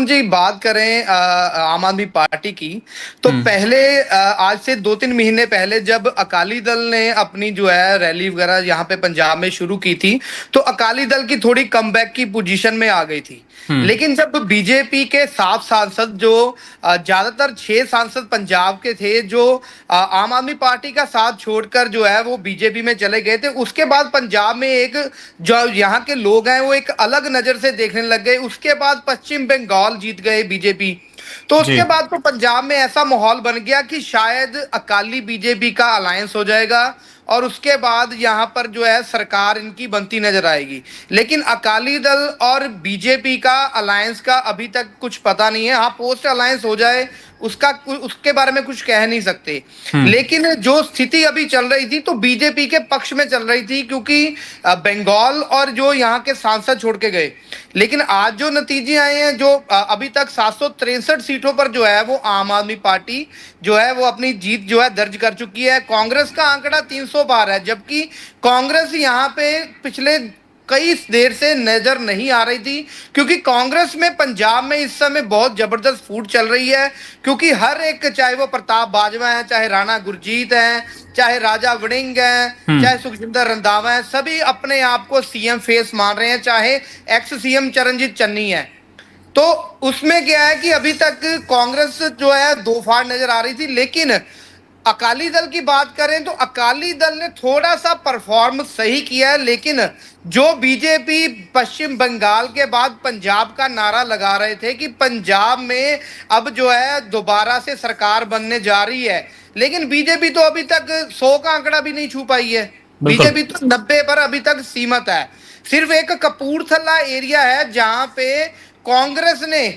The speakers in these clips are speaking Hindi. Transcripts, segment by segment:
हम जी बात करें आम आदमी पार्टी की, तो पहले आज से 2-3 महीने पहले जब अकाली दल ने अपनी जो है रैली वगैरह यहाँ पे पंजाब में शुरू की थी, तो अकाली दल की थोड़ी कमबैक की पोजीशन में आ गई थी। लेकिन जब बीजेपी के 7 सांसद जो ज्यादातर 6 सांसद पंजाब के थे, जो आम आदमी पार्टी का साथ छोड़कर जो है वो बीजेपी में चले गए थे, उसके बाद पंजाब में एक जो यहाँ के लोग हैं वो एक अलग नजर से देखने लग गए। उसके बाद पश्चिम बंगाल जीत गए बीजेपी, तो उसके बाद तो पंजाब में ऐसा माहौल बन गया कि शायद अकाली बीजेपी का अलायंस हो जाएगा और उसके बाद यहाँ पर जो है सरकार इनकी बनती नजर आएगी। लेकिन अकाली दल और बीजेपी का अलायंस का अभी तक कुछ पता नहीं है। हाँ, पोस्ट अलायंस हो जाए उसके बारे में कुछ कह नहीं सकते। लेकिन जो स्थिति अभी चल रही थी तो बीजेपी के पक्ष में चल रही थी, क्योंकि बंगाल और जो यहाँ के सांसद छोड़ के गए। लेकिन आज जो नतीजे आए हैं, जो अभी तक 763 सीटों पर जो है वो आम आदमी पार्टी जो है वो अपनी जीत जो है दर्ज कर चुकी है। कांग्रेस का आंकड़ा 300 पार है, जबकि कांग्रेस यहाँ पे पिछले कई देर से नजर नहीं आ रही थी, क्योंकि कांग्रेस में पंजाब में इस समय बहुत जबरदस्त फूट चल रही है। क्योंकि हर एक, चाहे वो प्रताप बाजवा है, चाहे राणा गुरजीत है, चाहे राजा वड़िंग है, चाहे सुखजिंदर रंधावा है, सभी अपने आप को सीएम फेस मान रहे हैं। चाहे एक्स सीएम चरणजीत चन्नी है, तो उसमें क्या है कि अभी तक कांग्रेस जो है दो फाड़ नजर आ रही थी। लेकिन अकाली दल की बात करें तो अकाली दल ने थोड़ा सा परफॉर्म सही किया है। लेकिन जो बीजेपी पश्चिम बंगाल के बाद पंजाब का नारा लगा रहे थे कि पंजाब में अब जो है दोबारा से सरकार बनने जा रही है, लेकिन बीजेपी तो अभी तक 100 का आंकड़ा भी नहीं छू पाई है। बीजेपी तो 90 पर अभी तक सीमित है। सिर्फ एक कपूरथला एरिया है जहां पे कांग्रेस ने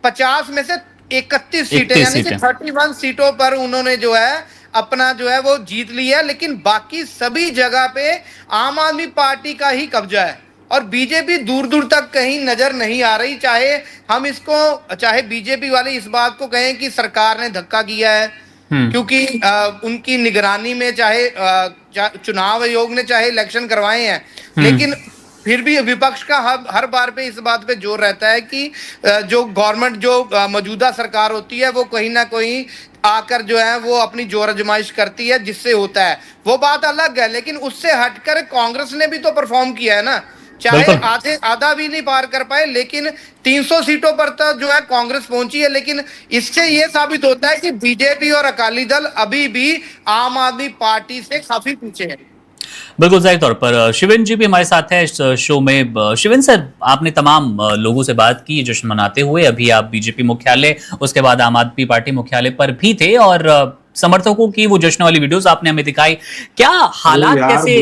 50 में से 31 सीटें यानी कि 31 सीटों पर उन्होंने जो है अपना जो है वो जीत लिया है। लेकिन बाकी सभी जगह पे आम आदमी पार्टी का ही कब्जा है और बीजेपी दूर दूर तक कहीं नजर नहीं आ रही। चाहे बीजेपी वाले इस बात को कहें कि सरकार ने धक्का किया है, क्योंकि उनकी निगरानी में चाहे चुनाव आयोग ने चाहे इलेक्शन करवाए हैं, लेकिन फिर भी विपक्ष का हर बार पे इस बात पे जोर रहता है कि जो गवर्नमेंट जो मौजूदा सरकार होती है वो कहीं ना कहीं आकर जो है वो अपनी जोर आजमाइश करती है, जिससे होता है वो बात अलग है। लेकिन उससे हटकर कांग्रेस ने भी तो परफॉर्म किया है ना, चाहे आधा भी नहीं पार कर पाए, लेकिन 300 सीटों पर तो जो है कांग्रेस पहुंची है। लेकिन इससे ये साबित होता है कि बीजेपी और अकाली दल अभी भी आम आदमी पार्टी से काफी पीछे है। बिल्कुल सही तौर पर शिवेन जी भी हमारे साथ है इस शो में। शिवेन सर, आपने तमाम लोगों से बात की जश्न मनाते हुए। अभी आप बीजेपी मुख्यालय, उसके बाद आम आदमी पार्टी मुख्यालय पर भी थे और समर्थकों की वो जश्न वाली वीडियोस आपने हमें दिखाई। क्या हालात कैसे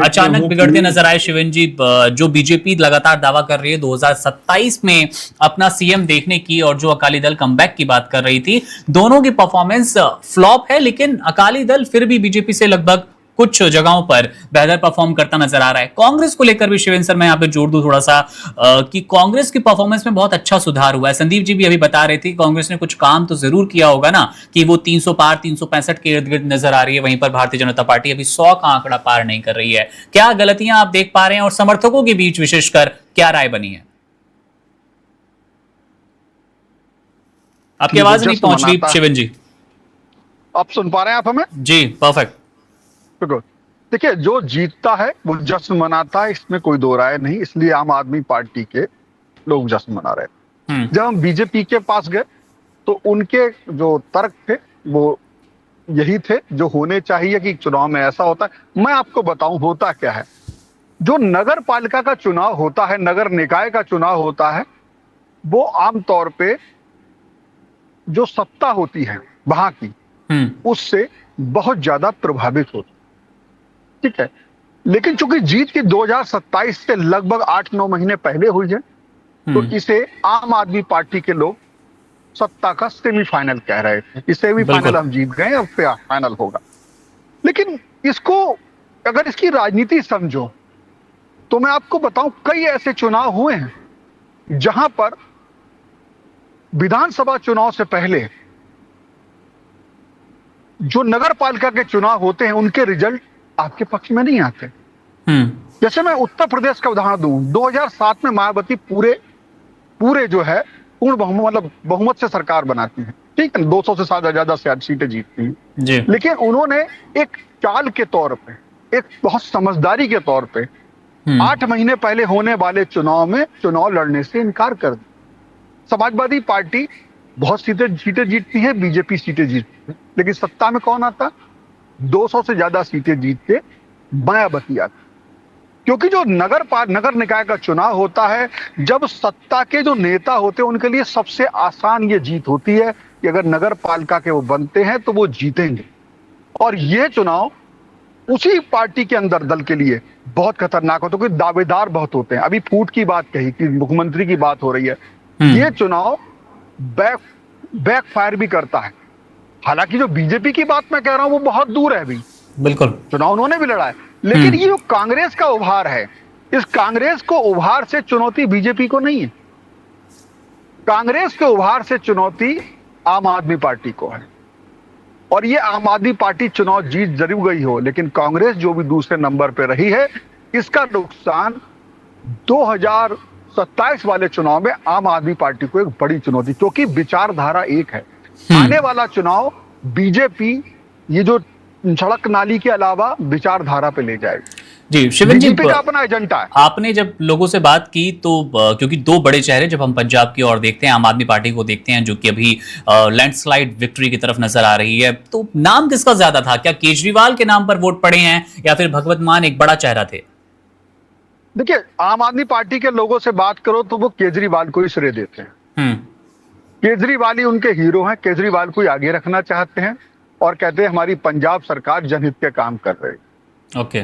अचानक बिगड़ते नजर आए शिवेन जी? जो बीजेपी लगातार दावा कर रही है 2027 में अपना सीएम देखने की, और जो अकाली दल कमबैक की बात कर रही थी, दोनों की परफॉर्मेंस फ्लॉप है। लेकिन अकाली दल फिर भी बीजेपी से लगभग कुछ जगहों पर बेहतर परफॉर्म करता नजर आ रहा है। कांग्रेस को लेकर भी शिवेन सर मैं यहाँ पे जोड़ दूं थोड़ा सा कि कांग्रेस की परफॉर्मेंस में बहुत अच्छा सुधार हुआ है। संदीप जी भी अभी बता रहे थे कांग्रेस ने कुछ काम तो जरूर किया होगा ना, कि वो 300 पार 365 के इर्द गिर्द नजर आ रही है। वहीं पर भारतीय जनता पार्टी अभी 100 का आंकड़ा पार नहीं कर रही है। क्या गलतियां आप देख पा रहे हैं और समर्थकों के बीच विशेषकर क्या राय बनी है? आपकी आवाज नहीं पहुंच रही शिवेन जी। आप सुन पा रहे हैं आप हमें? जी, परफेक्ट। देखिए, जो जीतता है वो जश्न मनाता है, इसमें कोई दो राय नहीं। इसलिए आम आदमी पार्टी के लोग जश्न मना रहे हैं। जब हम बीजेपी के पास गए तो उनके जो तर्क थे वो यही थे जो होने चाहिए कि चुनाव में ऐसा होता है। मैं आपको बताऊं होता क्या है। जो नगर पालिका का चुनाव होता है, नगर निकाय का चुनाव होता है, वो आमतौर पे जो सत्ता होती है वहां की उससे बहुत ज्यादा प्रभावित होती, ठीक है। लेकिन चूंकि जीत की 2027 से लगभग 8-9 महीने पहले हुई है, तो इसे आम आदमी पार्टी के लोग सत्ता का सेमीफाइनल कह रहे थे। इसे भी फाइनल हम जीत गए, अब फाइनल होगा। लेकिन इसको अगर इसकी राजनीति समझो तो मैं आपको बताऊं कई ऐसे चुनाव हुए हैं जहां पर विधानसभा चुनाव से पहले जो नगर पालिका के चुनाव होते हैं उनके रिजल्ट आपके पक्ष में नहीं आते। जैसे मैं उत्तर प्रदेश का उदाहरण दूं, 2007 में मायावती पूरे जो है पूर्ण बहुमत मतलब बहुमत से सरकार बनाती है, ठीक है, 200 से ज्यादा सीटें जीतती हैं जी। लेकिन उन्होंने एक चाल के तौर पे, एक बहुत समझदारी के तौर पे 8 महीने पहले होने वाले चुनाव में चुनाव लड़ने से इनकार कर दिया। समाजवादी पार्टी बहुत सीटें जीतती है, बीजेपी सीटें जीतती है, लेकिन सत्ता में कौन आता? 200 से ज्यादा सीटें जीत के मायावती आती। क्योंकि जो नगर निकाय का चुनाव होता है, जब सत्ता के जो नेता होते हैं उनके लिए सबसे आसान ये जीत होती है कि अगर नगर पालिका के वो बनते हैं तो वो जीतेंगे। और ये चुनाव उसी पार्टी के अंदर दल के लिए बहुत खतरनाक होता है, क्योंकि दावेदार बहुत होते हैं। अभी फूट की बात कही कि मुख्यमंत्री की बात हो रही है, ये चुनाव बैक फायर भी करता है। हालांकि जो बीजेपी की बात मैं कह रहा हूं वो बहुत दूर है, अभी बिल्कुल चुनाव उन्होंने भी लड़ा है, लेकिन ये जो कांग्रेस का उभार है, इस कांग्रेस को उभार से चुनौती बीजेपी को नहीं है, कांग्रेस के उभार से चुनौती आम आदमी पार्टी को है। और ये आम आदमी पार्टी चुनाव जीत जरूर गई हो, लेकिन कांग्रेस जो भी दूसरे नंबर पे रही है, इसका नुकसान 2027 वाले चुनाव में आम आदमी पार्टी को एक बड़ी चुनौती, क्योंकि विचारधारा एक है। आने वाला चुनाव बीजेपी ये जो सड़क नाली के अलावा विचारधारा पे ले जाएगी। जी शिवन जी, बीजेपी का अपना एजेंडा है। आपने जब लोगों से बात की तो क्योंकि दो बड़े चेहरे जब हम पंजाब की ओर देखते हैं, आम आदमी पार्टी को देखते हैं जो कि अभी लैंडस्लाइड विक्ट्री की तरफ नजर आ रही है, तो नाम किसका ज्यादा था? क्या केजरीवाल के नाम पर वोट पड़े हैं या फिर भगवत मान एक बड़ा चेहरा थे? देखिए, आम आदमी पार्टी के लोगों से बात करो तो वो केजरीवाल को ही श्रेय देते हैं। केजरीवाल ही उनके हीरो हैं, केजरीवाल को ही आगे रखना चाहते हैं और कहते हैं हमारी पंजाब सरकार जनहित के काम कर रही है। ओके,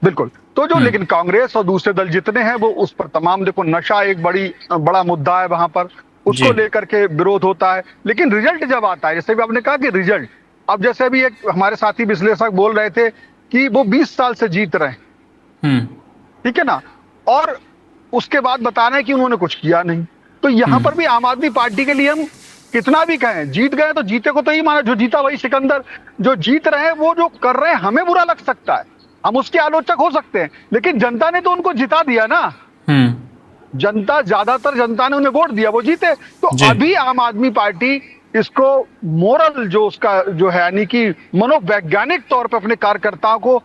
बिल्कुल। तो जो लेकिन कांग्रेस और दूसरे दल जितने हैं वो उस पर तमाम, देखो नशा एक बड़ा मुद्दा है वहां पर, उसको लेकर के विरोध होता है। लेकिन रिजल्ट जब आता है, जैसे भी आपने कहा कि रिजल्ट, अब जैसे भी एक हमारे साथी विश्लेषक बोल रहे थे कि वो 20 साल से जीत रहे हैं, ठीक है ना, और उसके बाद बता रहे हैं कि उन्होंने कुछ किया नहीं। तो यहां पर भी आम आदमी पार्टी के लिए हम कितना भी कहें, जीत गए तो जीते को तो ही माना, जो जीता वही सिकंदर। जो जीत रहे हैं वो जो कर रहे हैं हमें बुरा लग सकता है, हम उसके आलोचक हो सकते हैं, लेकिन जनता ने तो उनको जिता दिया ना। जनता, ज्यादातर जनता ने उन्हें वोट दिया, वो जीते। तो अभी आम आदमी पार्टी इसको मोरल जो उसका जो है, यानी कि मनोवैज्ञानिक तौर पर अपने कार्यकर्ताओं को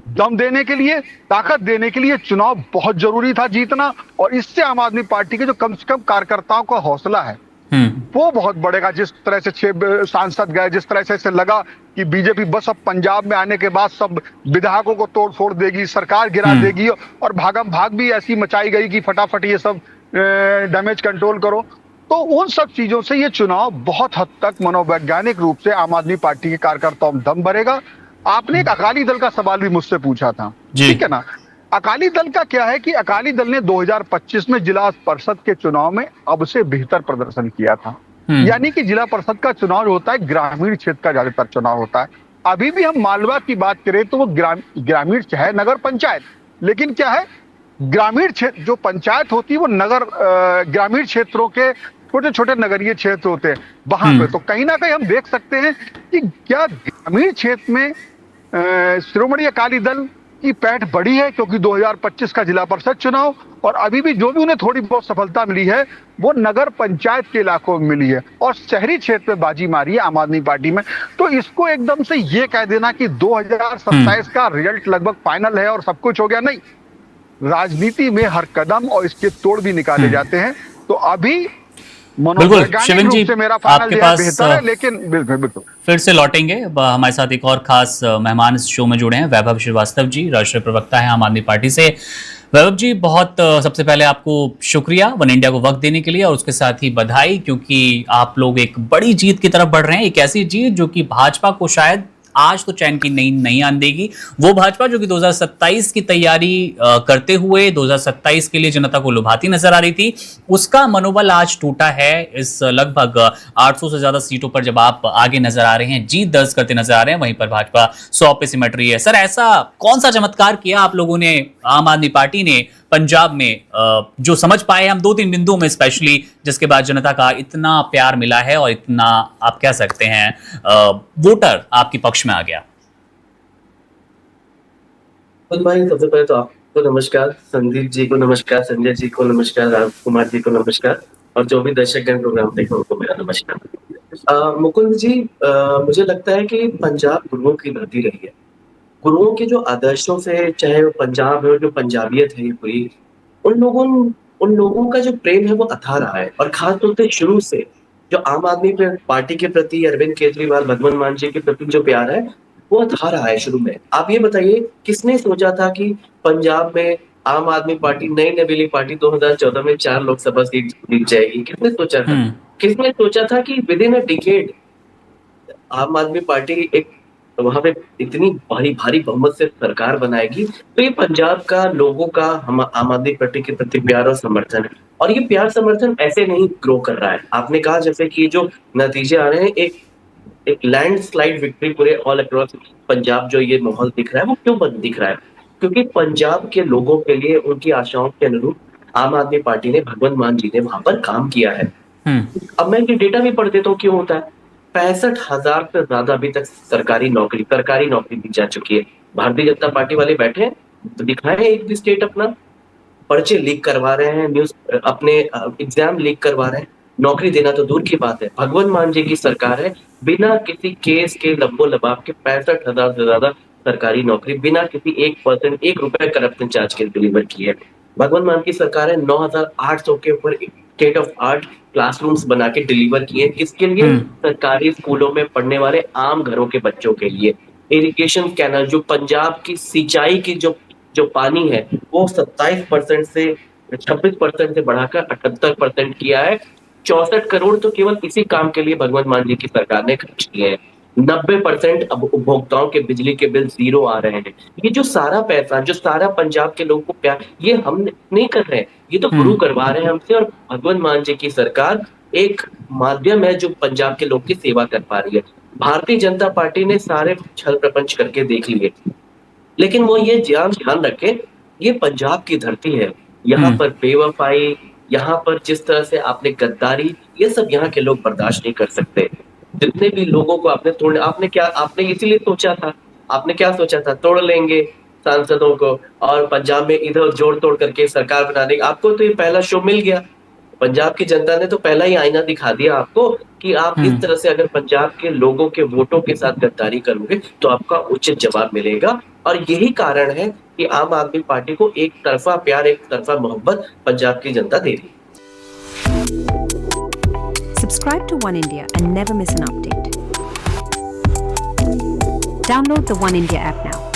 दम देने के लिए, ताकत देने के लिए चुनाव बहुत जरूरी था जीतना। और इससे आम आदमी पार्टी के जो कम से कम कार्यकर्ताओं का हौसला है वो बहुत बढ़ेगा। जिस तरह से 6 सांसद गए, जिस तरह से लगा कि बीजेपी बस अब पंजाब में आने के बाद सब विधायकों को तोड़ फोड़ देगी, सरकार गिरा देगी, और भागम भाग भी ऐसी मचाई गई कि फटाफट ये सब डैमेज कंट्रोल करो। तो उन सब चीजों से ये चुनाव बहुत हद तक मनोवैज्ञानिक रूप से आम आदमी पार्टी के कार्यकर्ताओं में दम भरेगा। आपने एक अकाली दल का सवाल भी मुझसे पूछा था, ठीक है ना। अकाली दल का क्या है कि अकाली दल ने 2025 में जिला परिषद के चुनाव में अब से बेहतर प्रदर्शन किया था। यानी कि जिला परिषद का चुनाव होता है ग्रामीण क्षेत्र का ज्यादातर चुनाव होता है। अभी भी हम मालवा की बात करें तो वो ग्रामीण है, नगर पंचायत, लेकिन क्या है, ग्रामीण क्षेत्र जो पंचायत होती है वो ग्रामीण क्षेत्रों के छोटे छोटे नगरीय क्षेत्र होते हैं वहां पे। तो कहीं ना कहीं हम देख सकते हैं कि क्या ग्रामीण क्षेत्र में शिरोमणि अकाली दल की पैठ बढ़ी है, क्योंकि 2025 का जिला परिषद चुनाव और अभी भी जो भी उन्हें थोड़ी बहुत सफलता मिली है वो नगर पंचायत के इलाकों में मिली है, और शहरी क्षेत्र में बाजी मारी है आम आदमी पार्टी में। तो इसको एकदम से ये कह देना कि 2027 का रिजल्ट लगभग फाइनल है और सब कुछ हो गया, नहीं। राजनीति में हर कदम और इसके तोड़ भी निकाले जाते हैं। तो अभी बिल्कुल शिवन जी, आपके पास बेहतर है, लेकिन बिल्कुल फिर से लौटेंगे। हमारे साथ एक और खास मेहमान इस शो में जुड़े हैं, वैभव श्रीवास्तव जी, राष्ट्रीय प्रवक्ता है आम आदमी पार्टी से। वैभव जी, बहुत सबसे पहले आपको शुक्रिया वन इंडिया को वक्त देने के लिए, और उसके साथ ही बधाई, क्योंकि आप लोग एक बड़ी जीत की तरफ बढ़ रहे हैं। एक ऐसी जीत जो कि भाजपा को शायद आज तो चैन की नहीं आने देगी। वो भाजपा जो कि 2027 की तैयारी करते हुए 2027 के लिए जनता को लुभाती नजर आ रही थी, उसका मनोबल आज टूटा है। इस लगभग 800 से ज्यादा सीटों पर जब आप आगे नजर आ रहे हैं, जीत दर्ज करते नजर आ रहे हैं, वहीं पर भाजपा 100 पे सिमट रही है। सर, ऐसा कौन सा चमत्कार किया आप लोगों ने, आम आदमी पार्टी ने पंजाब में, जो समझ पाए हम 2-3 बिंदुओं में स्पेशली, जिसके बाद जनता का इतना प्यार मिला है और इतना आप कह सकते हैं वोटर आपके पक्ष में आ गया? भाई, सबसे पहले तो आपको नमस्कार, संदीप जी को नमस्कार, संजय जी को नमस्कार, राज कुमार जी को नमस्कार, और जो भी दर्शकगण प्रोग्राम देख रहे हैं उनको मेरा नमस्कार। मुकुंद जी, मुझे लगता है कि पंजाब गुरुओं की धरती रही है। गुरुओं के जो आदर्शों से, चाहे वो पंजाब है, जो पंजाबियत है ये पूरी, उन लोगों का जो प्रेम है वो अथाह रहा है। और खास तौर से शुरू से जो आम आदमी पार्टी के प्रति, अरविंद केजरीवाल, भगवंत मान जी के प्रति जो प्यार है वो अथाह रहा है शुरू में। आप ये बताइए, किसने सोचा था कि पंजाब में आम आदमी पार्टी, नई नवेली पार्टी 2014 में 4 लोकसभा सीट जीत जाएगी? किसने सोचा था? किसने सोचा था कि विद इन अ डिकेड आम आदमी पार्टी एक वहां पे इतनी भारी बहुमत से सरकार बनाएगी? तो ये पंजाब का, लोगों का आम आदमी पार्टी के प्रति प्यार और समर्थन है। और ये प्यार समर्थन ऐसे नहीं ग्रो कर रहा है। आपने कहा जैसे कि जो नतीजे आ रहे हैं, एक लैंडस्लाइड विक्ट्री पूरे ऑल अक्रॉस पंजाब जो ये माहौल दिख रहा है, वो क्यों दिख रहा है? क्योंकि पंजाब के लोगों के लिए, उनकी आशाओं के अनुरूप आम आदमी पार्टी ने, भगवंत मान जी ने वहां पर काम किया है। अब मैं ये डेटा भी पढ़ देता हूँ क्यों होता है। 65,000 से ज्यादा अभी तक सरकारी नौकरी दी जा चुकी है। भारतीय जनता पार्टी वाले बैठे हैं तो दिखाएं एक भी स्टेट अपना। पर्चे लीक करवा रहे हैं, न्यूज अपने एग्जाम लीक करवा रहे हैं, नौकरी देना तो दूर की बात है। भगवंत मान जी की सरकार है, बिना किसी केस के लब्बो लबाब के 65,000 से ज्यादा सरकारी नौकरी बिना किसी 1% 1 रुपए करप्शन चार्ज के डिलीवर की है। भगवंत मान की सरकार है, 9,800 के ऊपर स्टेट ऑफ आर्ट क्लासरूम्स बना के डिलीवर किए। किसके लिए? सरकारी स्कूलों में पढ़ने वाले आम घरों के बच्चों के लिए। इरिगेशन कैनल, जो पंजाब की सिंचाई की जो पानी है वो 27% से 26% से बढ़ाकर 78% किया है। 64 करोड़ तो केवल इसी काम के लिए भगवंत मान जी की सरकार ने खर्च किए हैं। 90% अब उपभोक्ताओं के बिजली के बिल 0 आ रहे हैं। ये जो सारा पैसा, जो सारा पंजाब के लोगों को प्यार, ये हम नहीं कर रहे हैं, ये तो गुरु करवा रहे हैं हमसे। और भगवंत मान जी की सरकार एक माध्यम है जो पंजाब के लोग की सेवा कर पा रही है। भारतीय जनता पार्टी ने सारे छल प्रपंच करके देख लिए, लेकिन वो ये ध्यान रखे, ये पंजाब की धरती है। यहाँ पर बेवफाई, यहाँ पर जिस तरह से आपने गद्दारी, ये सब यहाँ के लोग बर्दाश्त नहीं कर सकते। जितने भी लोगों को आपने इसीलिए सोचा था, आपने क्या सोचा था? तोड़ लेंगे सांसदों को और पंजाब में इधर जोड़ तोड़ करके सरकार बना देंगे। आपको तो ये पहला शो मिल गया। पंजाब की जनता ने तो पहला ही आईना दिखा दिया आपको कि आप इस तरह से अगर पंजाब के लोगों के वोटों के साथ गद्दारी करोगे तो आपका उचित जवाब मिलेगा। और यही कारण है कि आम आदमी पार्टी को एक तरफा प्यार, एक तरफा मोहब्बत पंजाब की जनता दे रही है। Subscribe to One India and never miss an update. Download the One India app now.